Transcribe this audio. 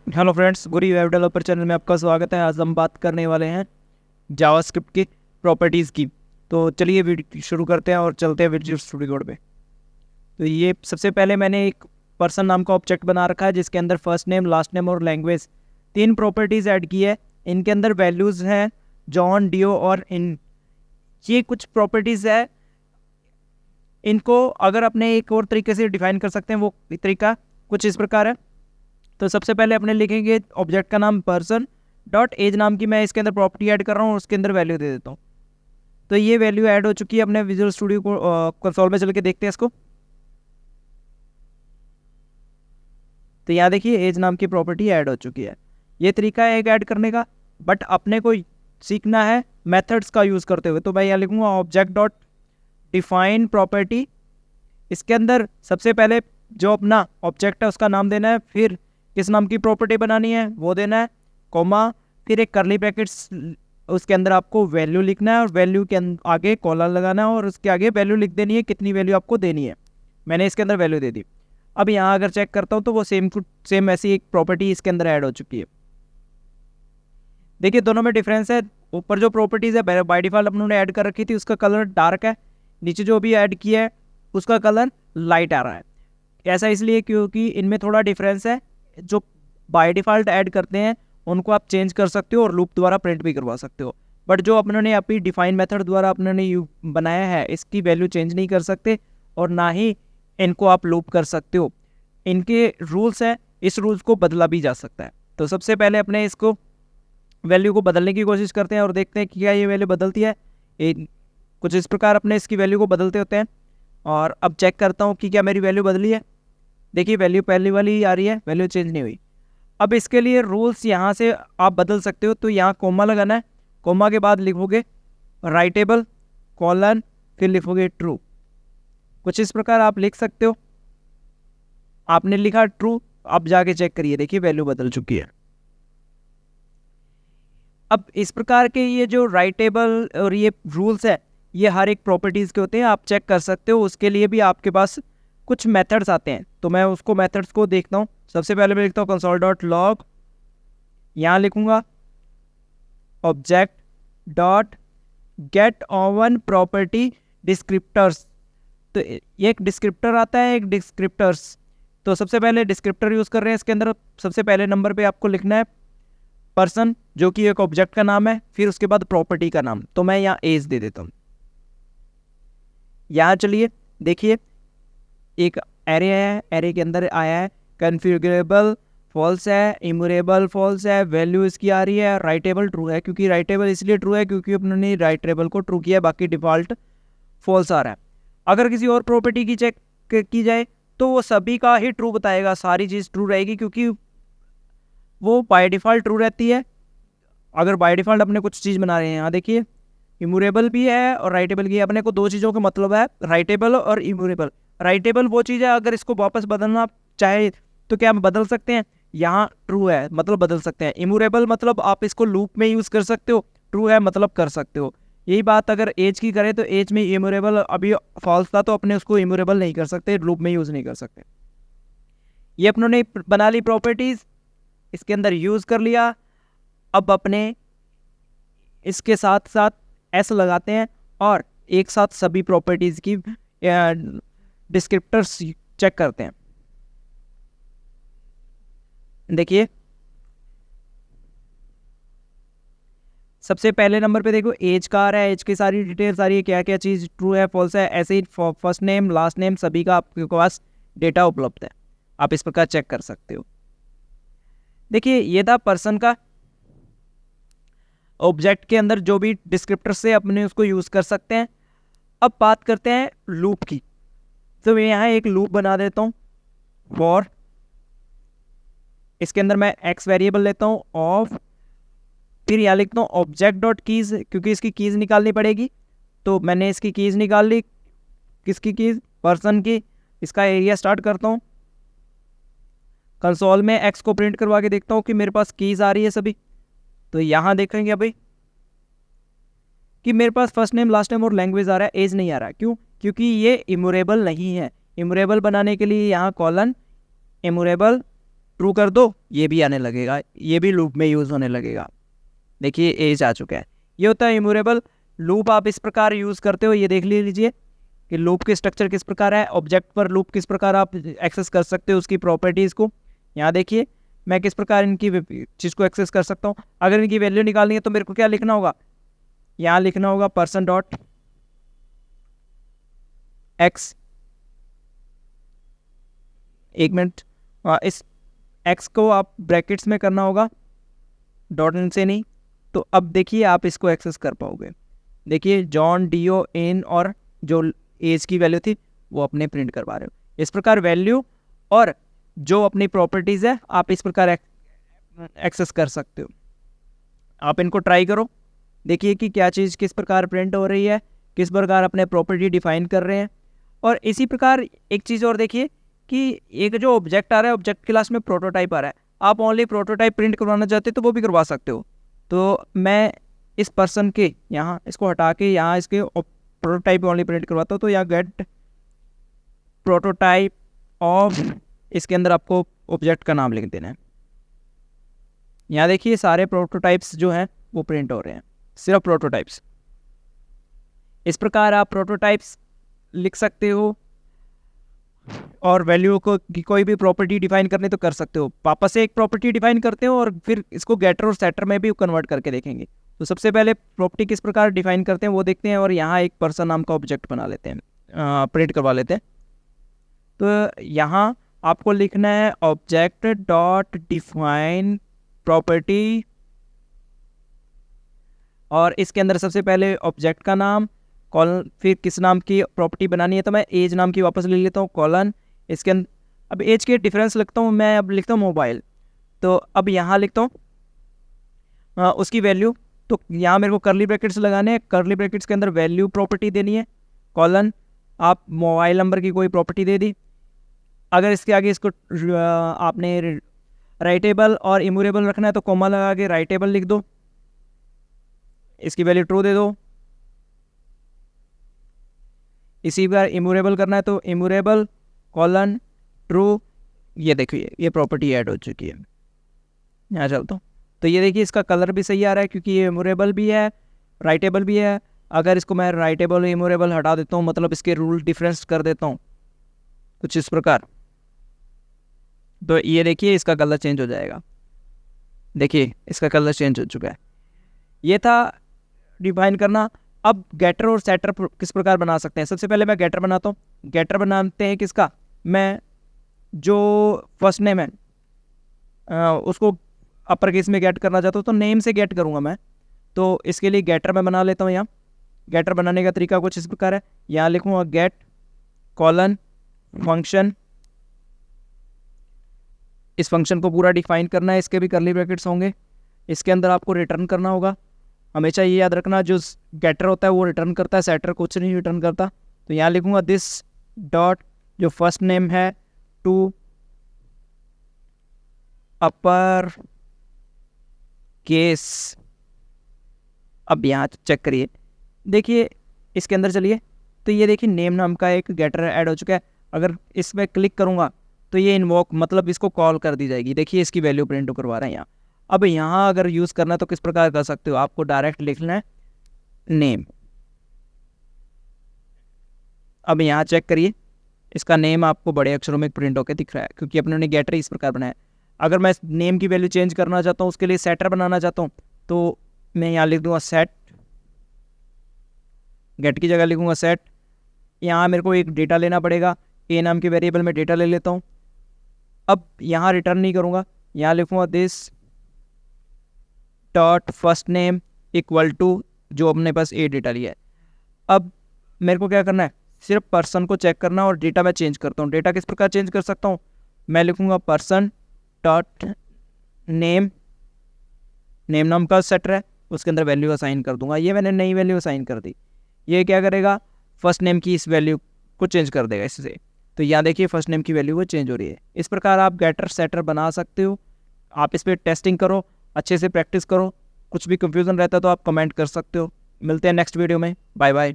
Hello friends, गुरी web developer channel में आपका स्वागत है। आज हम बात करने वाले हैं जावास्क्रिप्ट की प्रॉपर्टीज़ की। तो चलिए वीडियो शुरू करते हैं और चलते हैं विजुअल स्टूडियो कोड पे। तो ये सबसे पहले मैंने एक पर्सन नाम का ऑब्जेक्ट बना रखा है जिसके अंदर फर्स्ट नेम, लास्ट नेम और लैंग्वेज तीन प्रॉपर्टीज़ ऐड की है। इनके अंदर वैल्यूज़ हैं जॉन, डियो और इन। ये कुछ प्रॉपर्टीज़ है, इनको अगर अपने एक और तरीके से डिफाइन कर सकते हैं। वो तरीका कुछ इस प्रकार है। तो सबसे पहले अपने लिखेंगे ऑब्जेक्ट का नाम पर्सन डॉट एज नाम की मैं इसके अंदर प्रॉपर्टी ऐड कर रहा हूँ, उसके अंदर वैल्यू दे देता हूँ। तो ये वैल्यू ऐड हो चुकी है। अपने विजुअल स्टूडियो को कंसोल में चल के देखते हैं इसको। तो यहाँ देखिए एज नाम की प्रॉपर्टी ऐड हो चुकी है। ये तरीका है एक ऐड करने का, बट अपने को सीखना है मेथड्स का यूज़ करते हुए। तो मैं यहाँ लिखूँगा ऑब्जेक्ट डॉट डिफाइन प्रॉपर्टी। इसके अंदर सबसे पहले जो अपना ऑब्जेक्ट है उसका नाम देना है, फिर किस नाम की प्रॉपर्टी बनानी है वो देना है, कॉमा, फिर एक करली ब्रैकेट्स, उसके अंदर आपको वैल्यू लिखना है और वैल्यू के आगे कॉलर लगाना है और उसके आगे वैल्यू लिख देनी है, कितनी वैल्यू आपको देनी है। मैंने इसके अंदर वैल्यू दे दी। अब यहाँ अगर चेक करता हूँ तो वो सेम ऐसी एक प्रॉपर्टी इसके अंदर ऐड हो चुकी है। देखिए दोनों में डिफरेंस है। ऊपर जो प्रॉपर्टीज़ है बाय डिफॉल्ट अपनों ने ऐड कर रखी थी उसका कलर डार्क है, नीचे जो भी ऐड किया है उसका कलर लाइट आ रहा है। ऐसा इसलिए क्योंकि इनमें थोड़ा डिफरेंस है। जो बाय डिफ़ॉल्ट ऐड करते हैं उनको आप चेंज कर सकते हो और लूप द्वारा प्रिंट भी करवा सकते हो, बट जो अपनों ने अपनी डिफाइन मेथड द्वारा अपनों ने बनाया है इसकी वैल्यू चेंज नहीं कर सकते और ना ही इनको आप लूप कर सकते हो। इनके रूल्स हैं, इस रूल्स को बदला भी जा सकता है। तो सबसे पहले अपने इसको वैल्यू को बदलने की कोशिश करते हैं और देखते हैं कि क्या ये वैल्यू बदलती है। कुछ इस प्रकार अपने इसकी वैल्यू को बदलते होते हैं और अब चेक करता हूँ कि क्या मेरी वैल्यू बदली है। देखिए वैल्यू पहली वाली आ रही है, वैल्यू चेंज नहीं हुई। अब इसके लिए रूल्स यहाँ से आप बदल सकते हो। तो यहाँ कोमा लगाना है, कोमा के बाद लिखोगे राइटेबल कॉलन, फिर लिखोगे ट्रू। कुछ इस प्रकार आप लिख सकते हो। आपने लिखा ट्रू, अब जाके चेक करिए, देखिए वैल्यू बदल चुकी है। अब इस प्रकार के ये जो राइटेबल और ये रूल्स है ये हर एक प्रॉपर्टीज़ के होते हैं, आप चेक कर सकते हो। उसके लिए भी आपके पास कुछ मेथड्स आते हैं, तो मैं उसको मेथड्स को देखता हूँ। सबसे पहले मैं लिखता हूँ कंसोल डॉट लॉग, यहाँ लिखूँगा object dot get on property descriptors. तो ये एक डिस्क्रिप्टर आता है, एक डिस्क्रिप्टर्स। तो सबसे पहले डिस्क्रिप्टर यूज़ कर रहे हैं। इसके अंदर सबसे पहले नंबर पे आपको लिखना है पर्सन, जो कि एक ऑब्जेक्ट का नाम है, फिर उसके बाद प्रॉपर्टी का नाम। तो मैं यहाँ एज दे देता हूँ। यहाँ चलिए देखिए एक एरे है, एरे के अंदर आया है कन्फिगरेबल फॉल्स है, इम्यूरेबल फॉल्स है, वैल्यू इसकी आ रही है, राइटेबल ट्रू है। क्योंकि राइटेबल इसलिए ट्रू है क्योंकि उन्होंने राइटेबल को ट्रू किया, बाकी डिफ़ॉल्ट फॉल्स आ रहा है। अगर किसी और प्रॉपर्टी की चेक की जाए तो वो सभी का ही ट्रू बताएगा, सारी चीज़ ट्रू रहेगी क्योंकि वो बाय डिफ़ॉल्ट ट्रू रहती है। अगर बाय डिफ़ॉल्ट अपने कुछ चीज़ बना रहे हैं, यहाँ देखिए इम्यूरेबल भी है और राइटेबल भी है। अपने को दो चीज़ों का मतलब है राइटेबल और इम्यूरेबल। राइटेबल वो चीज़ है अगर इसको वापस बदलना चाहे तो क्या हम बदल सकते हैं, यहाँ ट्रू है मतलब बदल सकते हैं। इम्यूरेबल मतलब आप इसको लूप में यूज़ कर सकते हो, ट्रू है मतलब कर सकते हो। यही बात अगर एज की करें तो एज में इम्यूरेबल अभी फॉल्स था तो अपने उसको इम्यूरेबल नहीं कर सकते, लूप में यूज़ नहीं कर सकते। ये अपनों ने बना ली प्रॉपर्टीज़, इसके अंदर यूज़ कर लिया। अब अपने इसके साथ साथ एस लगाते हैं और एक साथ सभी प्रॉपर्टीज़ की डिस्क्रिप्टर्स चेक करते हैं। देखिए सबसे पहले नंबर पे देखो एज का आ रहा है, एज की सारी डिटेल्स आ रही है, क्या क्या चीज़ ट्रू है फॉल्स है। ऐसे ही फर्स्ट नेम लास्ट नेम सभी का आपके पास डेटा उपलब्ध है, आप इस प्रकार चेक कर सकते हो। देखिए ये था पर्सन का। ऑब्जेक्ट के अंदर जो भी डिस्क्रिप्टर से अपने उसको यूज़ कर सकते हैं। अब बात करते हैं लूप की। तो मैं यहाँ एक लूप बना देता हूँ फॉर, इसके अंदर मैं एक्स वेरिएबल लेता हूँ ऑफ, फिर यहाँ लिखता हूँ ऑब्जेक्ट डॉट कीज़, क्योंकि इसकी कीज़ निकालनी पड़ेगी। तो मैंने इसकी कीज़ निकाल ली, किसकी कीज़, पर्सन की। इसका एरिया स्टार्ट करता हूँ, कंसोल में एक्स को प्रिंट करवा के देखता हूँ कि मेरे पास कीज़ आ रही है सभी। तो यहाँ देखेंगे अभी कि मेरे पास फर्स्ट नेम लास्ट नेम और लैंग्वेज आ रहा है, एज नहीं आ रहा। क्यों? क्योंकि ये इम्यूरेबल नहीं है। इम्यूरेबल बनाने के लिए यहाँ कॉलन इम्यूरेबल ट्रू कर दो, ये भी आने लगेगा, ये भी लूप में यूज़ होने लगेगा। देखिए एज आ चुका है। ये होता है इम्यूरेबल लूप। आप इस प्रकार यूज़ करते हो, ये देख लीजिए कि लूप के स्ट्रक्चर किस प्रकार है, ऑब्जेक्ट पर लूप किस प्रकार आप एक्सेस कर सकते हो उसकी प्रॉपर्टीज़ को। यहाँ देखिए मैं किस प्रकार इनकी चीज़ को एक्सेस कर सकता हूँ। अगर इनकी वैल्यू निकालनी है तो मेरे को क्या लिखना होगा, यहाँ लिखना होगा पर्सन डॉट एक्स। एक मिनट, इस एक्स को आप ब्रैकेट्स में करना होगा, डॉट से नहीं। तो अब देखिए आप इसको एक्सेस कर पाओगे। देखिए जॉन डीओ इन और जो एज की वैल्यू थी वो अपने प्रिंट करवा रहे हो। इस प्रकार वैल्यू और जो अपनी प्रॉपर्टीज़ है आप इस प्रकार एक्सेस कर सकते हो। आप इनको ट्राई करो, देखिए कि क्या चीज़ किस प्रकार प्रिंट हो रही है, किस प्रकार अपने प्रॉपर्टी डिफाइन कर रहे हैं। और इसी प्रकार एक चीज़ और देखिए कि एक जो ऑब्जेक्ट आ रहा है, ऑब्जेक्ट क्लास में प्रोटोटाइप आ रहा है। आप ओनली प्रोटोटाइप प्रिंट करवाना चाहते हो तो वो भी करवा सकते हो। तो मैं इस पर्सन के यहाँ इसको हटा के यहाँ इसके प्रोटोटाइप ओनली प्रिंट करवाता हूँ। तो यहाँ गेट प्रोटोटाइप ऑफ, इसके अंदर आपको ऑब्जेक्ट का नाम लिख देना है। यहाँ देखिए सारे प्रोटोटाइप्स जो हैं वो प्रिंट हो रहे हैं, सिर्फ प्रोटोटाइप्स। इस प्रकार आप प्रोटोटाइप्स लिख सकते हो और वैल्यू को कोई भी प्रॉपर्टी डिफाइन करनी तो कर सकते हो। वापस से एक प्रॉपर्टी डिफाइन करते हो और फिर इसको गेटर और सेटर में भी कन्वर्ट करके देखेंगे। तो सबसे पहले प्रॉपर्टी किस प्रकार डिफाइन करते हैं वो देखते हैं और यहाँ एक पर्सन नाम का ऑब्जेक्ट बना लेते हैं, प्रिंट करवा लेते हैं। तो यहाँ आपको लिखना है ऑब्जेक्ट डॉट डिफाइन प्रॉपर्टी, और इसके अंदर सबसे पहले ऑब्जेक्ट का नाम, कॉलन, फिर किस नाम की प्रॉपर्टी बनानी है तो मैं एज नाम की वापस ले लेता हूँ, कॉलन। इसके अंदर अब एज के डिफरेंस लिखता हूँ मैं, अब लिखता हूँ मोबाइल। तो अब यहाँ लिखता हूँ उसकी वैल्यू। तो यहाँ मेरे को करली ब्रैकेट्स लगाने हैं, करली ब्रैकेट्स के अंदर वैल्यू प्रॉपर्टी देनी है, कॉलन। आप मोबाइल नंबर की कोई प्रॉपर्टी दे दी। अगर इसके आगे इसको आपने राइटेबल और इम्यूरेबल रखना है तो कॉमा लगा के राइटेबल लिख दो, इसकी वैल्यू ट्रू दे दो। इसी बार इम्यूरेबल करना है तो इम्यूरेबल कॉलन ट्रू। ये देखिए ये प्रॉपर्टी ऐड हो चुकी है। यहाँ चलता हूँ तो ये देखिए इसका कलर भी सही आ रहा है क्योंकि ये इम्यूरेबल भी है, राइटेबल भी है। अगर इसको मैं राइटेबल और इम्यूरेबल हटा देता हूँ, मतलब इसके रूल डिफरेंस कर देता हूँ कुछ इस प्रकार, तो ये देखिए इसका कलर चेंज हो जाएगा। देखिए इसका कलर चेंज हो चुका है। ये था डिफाइन करना। अब गेटर और सेटर किस प्रकार बना सकते हैं। सबसे पहले मैं गेटर बनाता हूँ। गेटर बनाते हैं किसका, मैं जो फर्स्ट नेम है उसको अपर केस में गेट करना चाहता हूँ तो नेम से गेट करूँगा मैं। तो इसके लिए गेटर मैं बना लेता हूँ। यहाँ गेटर बनाने का तरीका कुछ इस प्रकार है। यहाँ लिखूँगा गेट कॉलन फंक्शन। इस फंक्शन को पूरा डिफाइन करना है, इसके भी करली ब्रैकेट्स होंगे। इसके अंदर आपको रिटर्न करना होगा। हमेशा ये याद रखना जो गेटर होता है वो रिटर्न करता है, सेटर कुछ नहीं रिटर्न करता। तो यहाँ लिखूँगा दिस डॉट जो फर्स्ट नेम है टू अपर केस। अब यहाँ चेक करिए, देखिए इसके अंदर चलिए तो ये देखिए नेम नाम का एक गेटर ऐड हो चुका है। अगर इसमें क्लिक करूँगा तो ये इन्वोक मतलब इसको कॉल कर दी जाएगी। देखिए इसकी वैल्यू प्रिंट करवा रहे हैं यहाँ। अब यहाँ अगर यूज़ करना है तो किस प्रकार कर सकते हो, आपको डायरेक्ट लिखना है नेम। अब यहाँ चेक करिए इसका नेम आपको बड़े अक्षरों में प्रिंट होकर दिख रहा है क्योंकि अपने ने गेटर इस प्रकार बनाया। अगर मैं नेम की वैल्यू चेंज करना चाहता हूँ, उसके लिए सेटर बनाना चाहता हूँ, तो मैं यहाँ लिख दूँगा सेट, गेट की जगह लिखूँगा सेट। यहाँ मेरे को एक डेटा लेना पड़ेगा, ए नाम के वेरिएबल में डेटा ले लेता हूँ। अब यहाँ रिटर्न नहीं करूँगा, यहाँ लिखूँगा this dot first name equal to जो अपने पास ए डेटा लिया है। अब मेरे को क्या करना है, सिर्फ पर्सन को चेक करना और डेटा मैं चेंज करता हूँ। डेटा किस प्रकार चेंज कर सकता हूँ, मैं लिखूँगा पर्सन डॉट नेम, नेम नाम का सेटर है, उसके अंदर वैल्यू असाइन कर दूंगा। ये मैंने नई वैल्यू असाइन कर दी। ये क्या करेगा, फर्स्ट नेम की इस वैल्यू को चेंज कर देगा इससे। तो यहाँ देखिए फर्स्ट नेम की वैल्यू वो चेंज हो रही है। इस प्रकार आप गेटर सेटर बना सकते हो। आप इस पर टेस्टिंग करो, अच्छे से प्रैक्टिस करो। कुछ भी कंफ्यूजन रहता है तो आप कमेंट कर सकते हो। मिलते हैं नेक्स्ट वीडियो में। Bye bye.